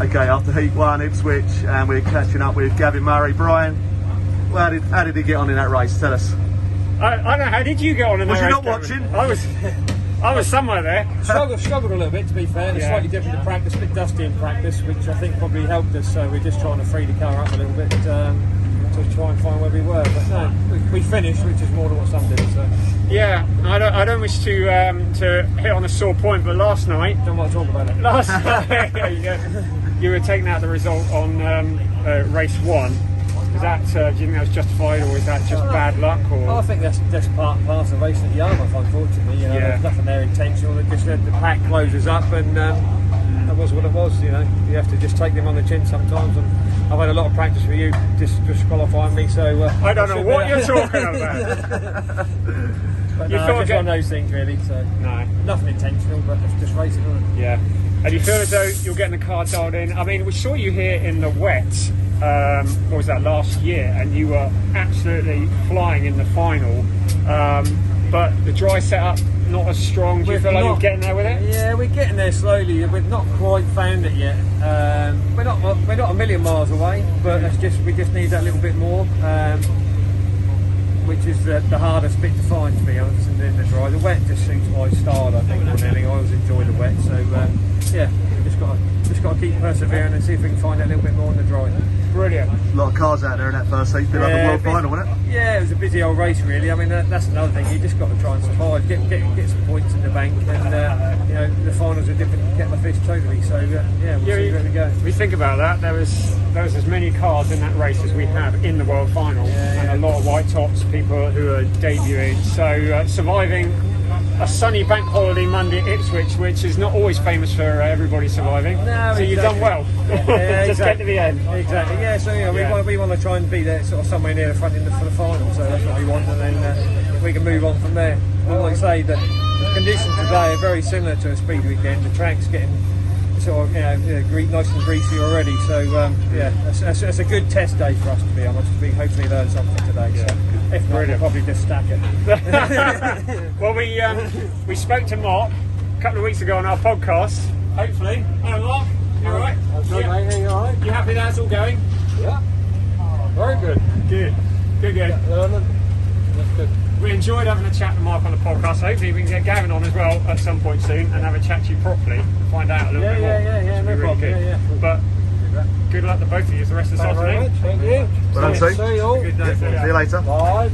Okay, after Heat 1, Ipswich, and we're catching up with Gavin Murray. Brian, well, how did he get on in that race? Tell us. I don't know, how did you get on in that race? Was you not watching? I was somewhere there. Struggled a little bit, to be fair. It's slightly different to practice, a bit dusty in practice, which I think probably helped us. So we're just trying to free the car up a little bit to try and find where we were. But no, we finished, which is more than what some did. So. Yeah, I don't wish to hit on a sore point, but last night, Don't want to talk about it. last night you were taking out the result on race 1. Is that, do you think that was justified, or is that just bad luck? Or? I think that's part of the race at the Yarmouth, unfortunately. You know, there's nothing there intentional. Just the pack closes up, and that was what it was. You know, you have to just take them on the chin sometimes. And I've had a lot of practice with you disqualifying me, so I don't know what you're talking about. But no, just one of those things, really. So no, nothing intentional, but it's just racing, isn't it? Yeah. And you feel as though you're getting the car dialed in. I mean, we saw you here in the wet. What was that, last year? And you were absolutely flying in the final. But the dry setup not as strong. Do you feel like you're getting there with it? Yeah, we're getting there slowly. We've not quite found it yet. We're not a million miles away, but we just need that little bit more. Which is the hardest bit to find, to be honest, and in the dry. The wet just suits my style, I think, more than anything. I always enjoy the wet, so yeah, we've just got to keep persevering and see if we can find it a little bit more in the dry. Brilliant. A lot of cars out there in that first heat, bit like the world final, wasn't it? Yeah, it was a busy old race, really. I mean, that's another thing. You just got to try and survive, get some points in the bank, and you know, the finals are different kettle of fish totally. So yeah, we'll see where we go. We think about that. There was as many cars in that race as we have in the world final, and a lot of white tops, people who are debuting. So surviving a sunny bank holiday Monday at Ipswich, which is not always famous for everybody surviving. No, so you've done well. Yeah, Just get to the end. Exactly. Yeah. So we want to try and be there, sort of somewhere near the front for the final. So that's what we want, and then we can move on from there. And like I say, the conditions today are very similar to a speed weekend. The track's getting sort of nice and greasy already. So yeah, that's a good test day for us, to be honest. We hopefully learn something today. So if not, we'll probably just stack it. Well, we spoke to Mark a couple of weeks ago on our podcast. Hopefully, hello Mark. You all right? Yeah. You all right? You happy that's all going? Yeah. Very good. Good. That's good. We enjoyed having a chat with Mark on the podcast. Hopefully we can get Gavin on as well at some point soon and have a chat to you properly and find out a little bit more. Yeah, no problem. Good. Yeah. But good luck to both of you the rest of this afternoon. Thank you. Well done, team. See you all. Good day. See you later. Bye.